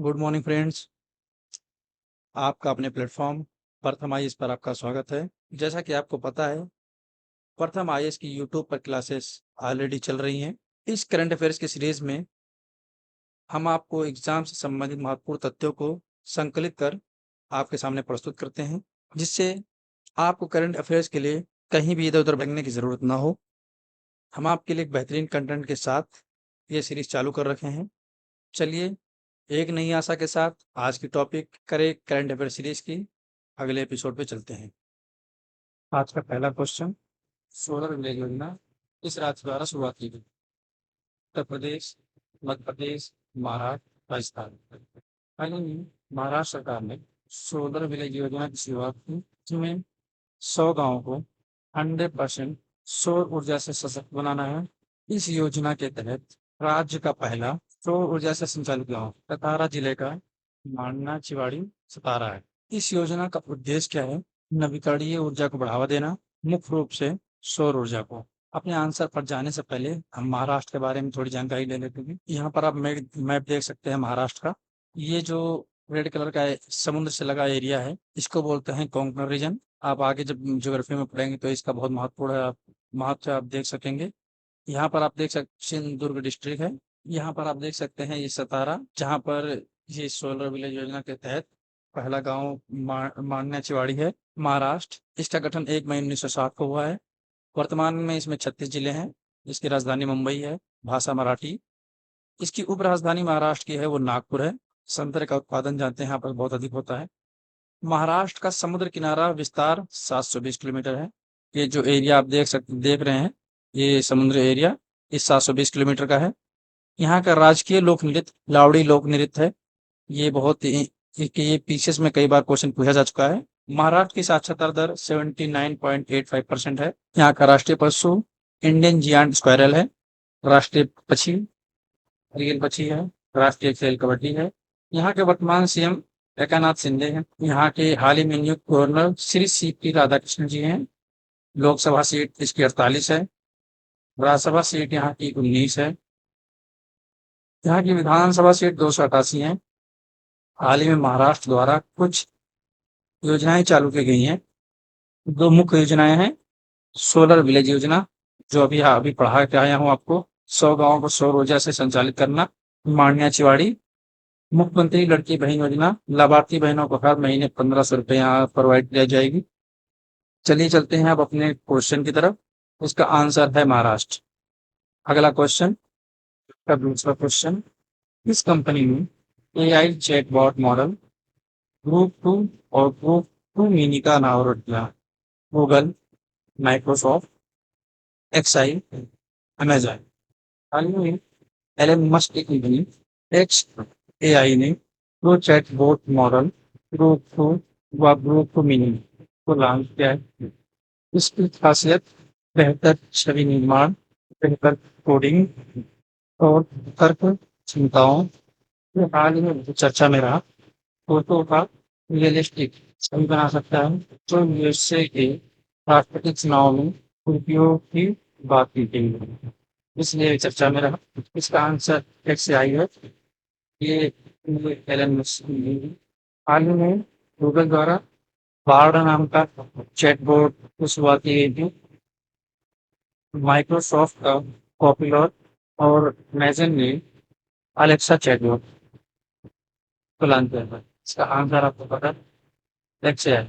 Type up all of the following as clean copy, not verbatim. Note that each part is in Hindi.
Good morning friends. आपका अपने प्लेटफॉर्म प्रथम आईएएस पर आपका स्वागत है। जैसा कि आपको पता है, प्रथम आईएएस की यूट्यूब पर क्लासेस ऑलरेडी चल रही हैं। इस करंट अफेयर्स की सीरीज में हम आपको एग्जाम से संबंधित महत्वपूर्ण तथ्यों को संकलित कर आपके सामने प्रस्तुत करते हैं, जिससे आपको करंट अफेयर्स के लिए कहीं भी इधर-उधर भटकने की ज़रूरत ना हो। हम आपके लिए एक बेहतरीन कंटेंट के साथ ये सीरीज चालू कर रखे हैं। चलिए, एक नई आशा के साथ आज की टॉपिक करें करंट अफेयर सीरीज की अगले एपिसोड पे चलते हैं। आज का पहला क्वेश्चन, सोलर विलेज योजना किस राज्य द्वारा शुरुआत की गई? उत्तर प्रदेश, मध्य प्रदेश, महाराष्ट्र, राजस्थान। हाल ही में महाराष्ट्र सरकार ने सोलर विलेज योजना की शुरुआत की, जिसमें 100 गाँव को 100% सौर ऊर्जा से सशक्त बनाना है। इस योजना के तहत राज्य का पहला सौर ऊर्जा से संचालित गाँव सतारा जिले का मांडना चिवाड़ी सतारा है। इस योजना का उद्देश्य क्या है? नवीकरणीय ऊर्जा को बढ़ावा देना, मुख्य रूप से सौर ऊर्जा को। अपने आंसर पर जाने से पहले हम महाराष्ट्र के बारे में थोड़ी जानकारी ले लेते हैं। यहाँ पर आप मैप देख सकते हैं महाराष्ट्र का। ये जो रेड कलर का समुद्र से लगा एरिया है, इसको बोलते हैं कोंकण रीजन। आप आगे जब ज्योग्राफी में पढ़ेंगे तो इसका बहुत महत्वपूर्ण महत्व आप देख सकेंगे। यहाँ पर आप देख सकते सिंधुदुर्ग डिस्ट्रिक्ट है। यहाँ पर आप देख सकते हैं ये सतारा, जहाँ पर ये सोलर विलेज योजना के तहत पहला गांव मान्या चिवाड़ी है, महाराष्ट्र। इसका गठन 1 मई 1960 को हुआ है। वर्तमान में इसमें 36 जिले हैं। इसकी राजधानी मुंबई है, भाषा मराठी। इसकी उप राजधानी महाराष्ट्र की है वो नागपुर है। संतरे का उत्पादन जानते हैं यहाँ पर बहुत अधिक होता है। महाराष्ट्र का समुद्र किनारा विस्तार 720 किलोमीटर है। ये जो एरिया आप देख रहे हैं, ये समुद्र एरिया इस 720 किलोमीटर का है। यहाँ का राजकीय लोक नृत्य लावड़ी लोक नृत्य है। ये बहुत ही ये पीसीएस में कई बार क्वेश्चन पूछा जा चुका है। महाराष्ट्र की साक्षरता दर 79.85% है। यहाँ का राष्ट्रीय पशु इंडियन जियांट स्क्वायरल है। राष्ट्रीय पक्षी रियल पक्षी है। राष्ट्रीय खेल कबड्डी है। यहाँ के वर्तमान सीएम एकनाथ शिंदे हैं। यहाँ के हाल ही में नियुक्त गवर्नर श्री सीपी राधाकृष्णन जी हैं। लोकसभा सीट इसकी 48 है। राज्यसभा सीट यहाँ की 19 है। यहाँ की विधानसभा सीट 288 है। हाल ही में महाराष्ट्र द्वारा कुछ योजनाएं चालू की गई हैं। 2 मुख्य योजनाएं हैं। सोलर विलेज योजना, जो अभी पढ़ा के आया हूँ आपको, 100 गाँव को सौर ऊर्जा से संचालित करना। मांडनिया चिवाड़ी मुख्यमंत्री लड़की बहन योजना, लाभार्थी बहनों को हर महीने 1500 रुपए यहाँ प्रोवाइड किया जाएगी। चलिए चलते हैं अब अपने क्वेश्चन की तरफ। उसका आंसर है महाराष्ट्र। अगला क्वेश्चन का दूसरा क्वेश्चन, इस कंपनी में एआई चैटबॉट मॉडल ग्रुप 2 और ग्रुप 2 मिनी का अनावरण किया? Google, Microsoft, xAI, Amazon. हाल ही में एलन मस्क की कंपनी एक्स एआई ने दो चैटबॉट मॉडल ग्रुप 2 व ग्रुप 2 मिनी को लॉन्च किया है। इसकी खासियत बेहतर छवि निर्माण, बेहतर कोडिंग और तर्क क्षमताओं के हाल ही में चर्चा में रहा। फोटो का रियलिस्टिक छवि बना सकता है, जो यूएसए के राष्ट्रपति चुनाव में उपयोग की बात की गई, इसलिए चर्चा में रहा। इसका आंसर एक्स आई है। ये एलन मस्क ने हाल ही में गूगल द्वारा बार्ड नाम का चैटबॉट की शुरुआत की गई थी। माइक्रोसॉफ्ट का कॉपिलॉट और अमेजन ने अलेक्सा चैटबॉट को लॉन्च किया था। इसका आंसर आपको पता है, एक्स है।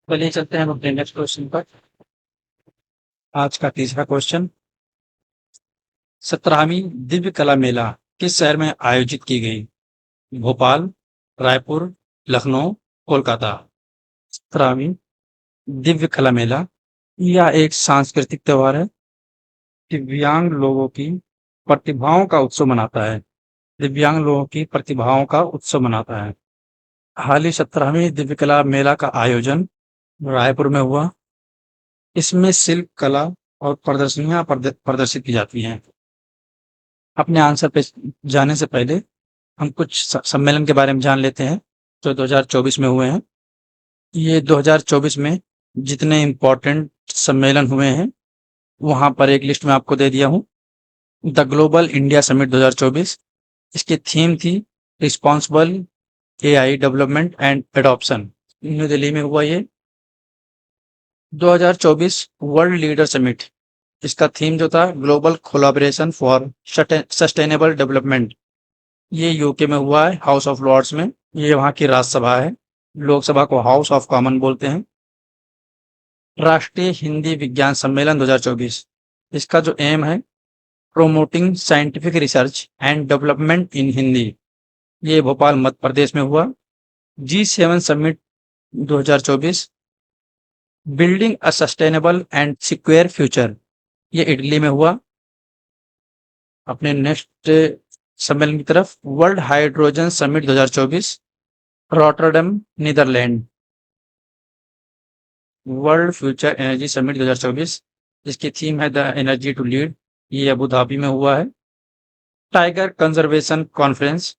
चलिए चलते हैं अपने नेक्स्ट क्वेश्चन पर। आज का तीसरा क्वेश्चन, 17वीं दिव्य कला मेला किस शहर में आयोजित की गई? भोपाल, रायपुर, लखनऊ, कोलकाता। 17वीं दिव्य कला मेला यह एक सांस्कृतिक त्योहार है। दिव्यांग लोगों की प्रतिभाओं का उत्सव मनाता है। दिव्यांग लोगों की प्रतिभाओं का उत्सव मनाता है। हाल ही 17वीं दिव्य कला मेला का आयोजन रायपुर में हुआ। इसमें शिल्प कला और प्रदर्शनियां प्रदर्शित की जाती हैं। अपने आंसर पे जाने से पहले हम कुछ सम्मेलन के बारे में जान लेते हैं जो 2024 में हुए हैं। ये 2024 में जितने इम्पोर्टेंट सम्मेलन हुए हैं, वहां पर एक लिस्ट में आपको दे दिया हूँ। द ग्लोबल इंडिया समिट 2024, इसकी थीम थी responsible AI development and adoption, new Delhi में हुआ ये। 2024 वर्ल्ड लीडर समिट, इसका थीम जो था global collaboration for sustainable development, ये यूके में हुआ है, हाउस ऑफ लॉर्ड्स में। ये वहाँ की राज्यसभा है, लोकसभा को हाउस ऑफ कॉमन बोलते हैं। राष्ट्रीय हिंदी विज्ञान सम्मेलन 2024, इसका जो एम है promoting scientific research and development in Hindi, ये भोपाल मध्य प्रदेश में हुआ। G7 summit 2024, building a sustainable and secure future, ये इटली में हुआ। अपने नेक्स्ट सम्मेलन की तरफ, world hydrogen summit 2024, Rotterdam Netherlands. World future energy summit 2024, इसकी थीम है द एनर्जी टू लीड, ये अबू धाबी में हुआ है। टाइगर कंजर्वेशन कॉन्फ्रेंस,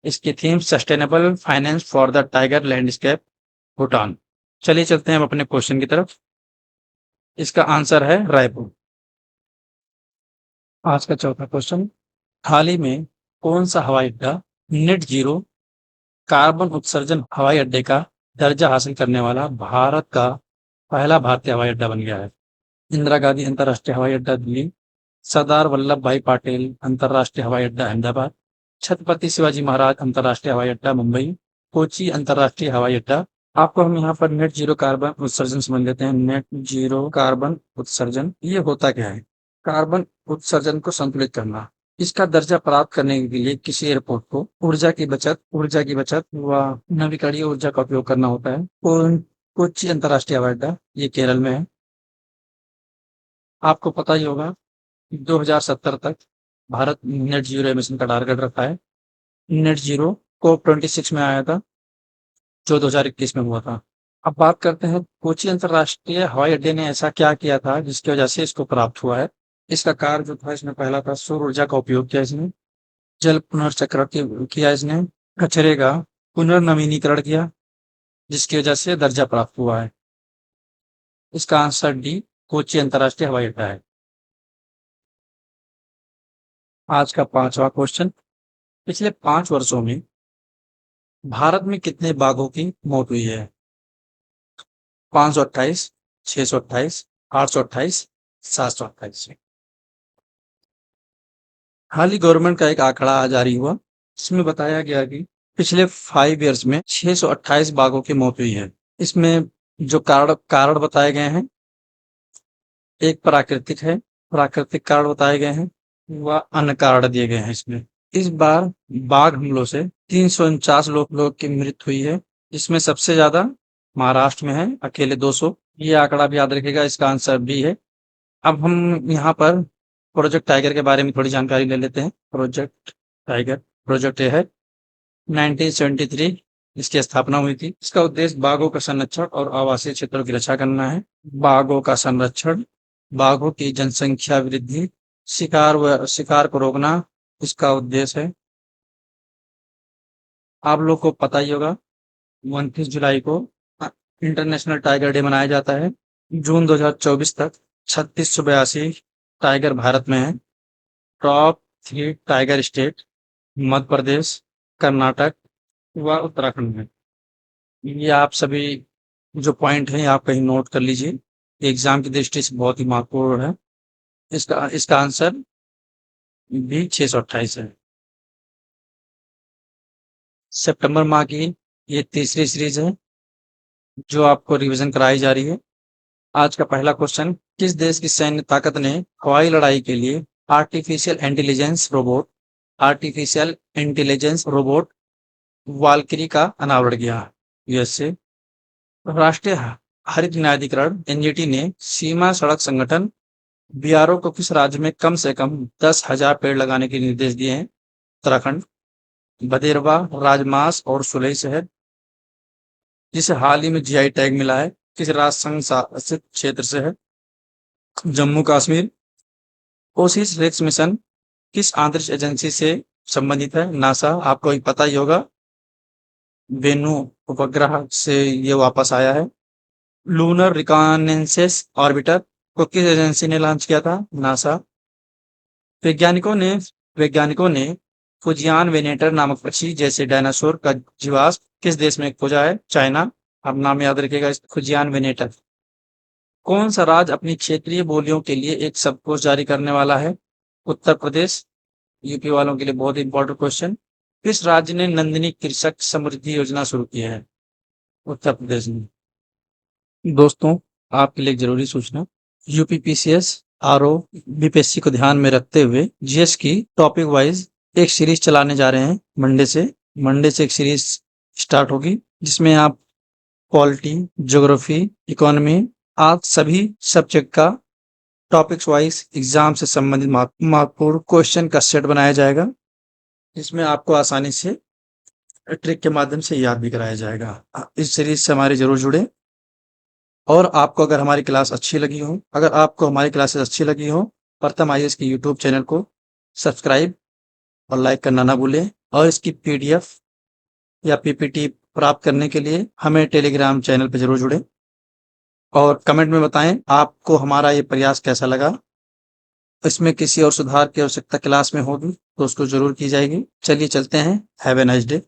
इसकी theme sustainable finance for the tiger landscape, Bhutan. चलिए चलते हैं हम अपने क्वेश्चन की तरफ। इसका आंसर है रायपुर। आज का चौथा क्वेश्चन, हाल ही में कौन सा हवाई अड्डा नेट जीरो कार्बन उत्सर्जन हवाई अड्डे का दर्जा हासिल करने वाला भारत का पहला भारतीय हवाई अड्डा बन गया है? इंदिरा गांधी अंतर्राष्ट्रीय हवाई अड्डा दिल्ली, सरदार वल्लभ भाई पटेल अंतर्राष्ट्रीय हवाई अड्डा अहमदाबाद, छत्रपति शिवाजी महाराज अंतर्राष्ट्रीय हवाई अड्डा मुंबई, कोची अंतर्राष्ट्रीय हवाई अड्डा। आपको हम यहाँ पर नेट जीरो कार्बन उत्सर्जन समझ लेते हैं। नेट जीरो कार्बन उत्सर्जन ये होता क्या है? कार्बन उत्सर्जन को संतुलित करना। इसका दर्जा प्राप्त करने के लिए किसी एयरपोर्ट को ऊर्जा की बचत व नवीकरणीय ऊर्जा का उपयोग करना होता है। कोच्चि अंतर्राष्ट्रीय हवाई अड्डा ये केरल में है। आपको पता ही होगा 2070 तक भारत नेट जीरो एमिशन का टारगेट रखा है। नेट जीरो COP26 में आया था, जो 2021 में हुआ था। अब बात करते हैं कोची अंतर्राष्ट्रीय हवाई अड्डे ने ऐसा क्या किया था जिसकी वजह से इसको प्राप्त हुआ है। इसका कार्य जो था, इसमें पहला था सौर ऊर्जा का उपयोग किया इसने, जल पुनर्चक्र किया इसने, कचरे का पुनर्नवीनीकरण किया, जिसकी वजह से दर्जा प्राप्त हुआ है। इसका आंसर डी, कोची अंतर्राष्ट्रीय हवाई अड्डा है। आज का पांचवा क्वेश्चन, पिछले 5 वर्षों में भारत में कितने बाघों की मौत हुई है? 528, 628, 828, 728। हाल ही गवर्नमेंट का एक आंकड़ा जारी हुआ, जिसमें बताया गया कि पिछले 5 इयर्स में 628 बाघों की मौत हुई है। इसमें जो कारण बताए गए हैं, एक प्राकृतिक है, प्राकृतिक कारण बताए गए हैं, व अन्य कारण दिए गए हैं इसमें। इस बार बाघ हमलों से 349 लोग की मृत्यु हुई है। इसमें सबसे ज्यादा महाराष्ट्र में है, अकेले 200। ये आंकड़ा भी याद रखिएगा, इसका आंसर बी है। अब हम यहाँ पर प्रोजेक्ट टाइगर के बारे में थोड़ी जानकारी ले लेते हैं। प्रोजेक्ट टाइगर, प्रोजेक्ट ये है 1973 इसकी स्थापना हुई थी। इसका उद्देश्य बाघों का संरक्षण और आवासीय क्षेत्रों की रक्षा करना है। बाघों का संरक्षण, बाघों की जनसंख्या वृद्धि, शिकार को रोकना इसका उद्देश्य है। आप लोग को पता ही होगा 29 जुलाई को इंटरनेशनल टाइगर डे मनाया जाता है। जून 2024 तक 3682 टाइगर भारत में है। Top 3 tiger state Madhya Pradesh, Karnataka व उत्तराखंड में। ये आप सभी जो पॉइंट हैं आप कहीं नोट कर लीजिए, एग्जाम की दृष्टि से बहुत ही महत्वपूर्ण है। इसका आंसर भी 628 है। सितंबर माह की ये तीसरी सीरीज है जो आपको रिवीजन कराई जा रही है। आज का पहला क्वेश्चन, किस देश की सैन्य ताकत ने हवाई लड़ाई के लिए आर्टिफिशियल इंटेलिजेंस रोबोट वाल्किरी का अनावरण किया? यूएसए। राष्ट्रीय हरित न्यायाधिकरण एनजीटी ने सीमा सड़क संगठन बीआरओ को किस राज्य में कम से कम 10,000 पेड़ लगाने के निर्देश दिए हैं? उत्तराखंड। भदेरवा, राजमास और सुलह शहर, जिसे हाल ही में जीआई टैग मिला है, किस राज्य संघ शासित क्षेत्र से है? जम्मू कश्मीर। ओसिस रेक्स मिशन किस अंतरिक्ष एजेंसी से संबंधित है? नासा। आपको ही पता ही होगा, वेनु उपग्रह से ये वापस आया है। लूनर रिकॉनेसेंस ऑर्बिटर को किस एजेंसी ने लॉन्च किया था? नासा। वैज्ञानिकों ने वैज्ञानिकों ने फुजियान वेनेटर नामक पक्षी जैसे डायनासोर का जीवाश्म किस देश में खोजा है? चाइना। आप नाम याद रखिएगा, फुजियान वेनेटर। कौन सा राज्य अपनी क्षेत्रीय बोलियों के लिए एक शब्दकोश जारी करने वाला है? उत्तर प्रदेश। यूपी वालों के लिए बहुत इंपॉर्टेंट क्वेश्चन। किस राज्य ने नंदिनी कृषक समृद्धि योजना शुरू की है? उत्तर प्रदेश ने। दोस्तों, आपके लिए एक जरूरी सूचना, यूपीपीसीएस, आरओ, बीपीएससी को ध्यान में रखते हुए जीएस की टॉपिक वाइज एक सीरीज चलाने जा रहे हैं। मंडे से एक सीरीज स्टार्ट होगी जिसमें आप पॉलिटी, ज्योग्राफी, इकोनॉमी, आप सभी सब्जेक्ट का टॉपिक्स वाइज एग्जाम से संबंधित महत्वपूर्ण क्वेश्चन का सेट बनाया जाएगा, जिसमें आपको आसानी से ट्रिक के माध्यम से याद भी कराया जाएगा। इस सीरीज से हमारे जरूर जुड़े। और आपको अगर हमारी क्लास अच्छी लगी हो, अगर आपको हमारी क्लासेस अच्छी लगी हो, प्रथम आईएएस के यूट्यूब चैनल को सब्सक्राइब और लाइक करना ना भूलें। और इसकी पीडीएफ या पीपीटी प्राप्त करने के लिए हमें टेलीग्राम चैनल पर जरूर जुड़ें और कमेंट में बताएं आपको हमारा ये प्रयास कैसा लगा। इसमें किसी और सुधार की आवश्यकता क्लास में होगी तो उसको जरूर की जाएगी। चलिए चलते हैं। Have a nice day.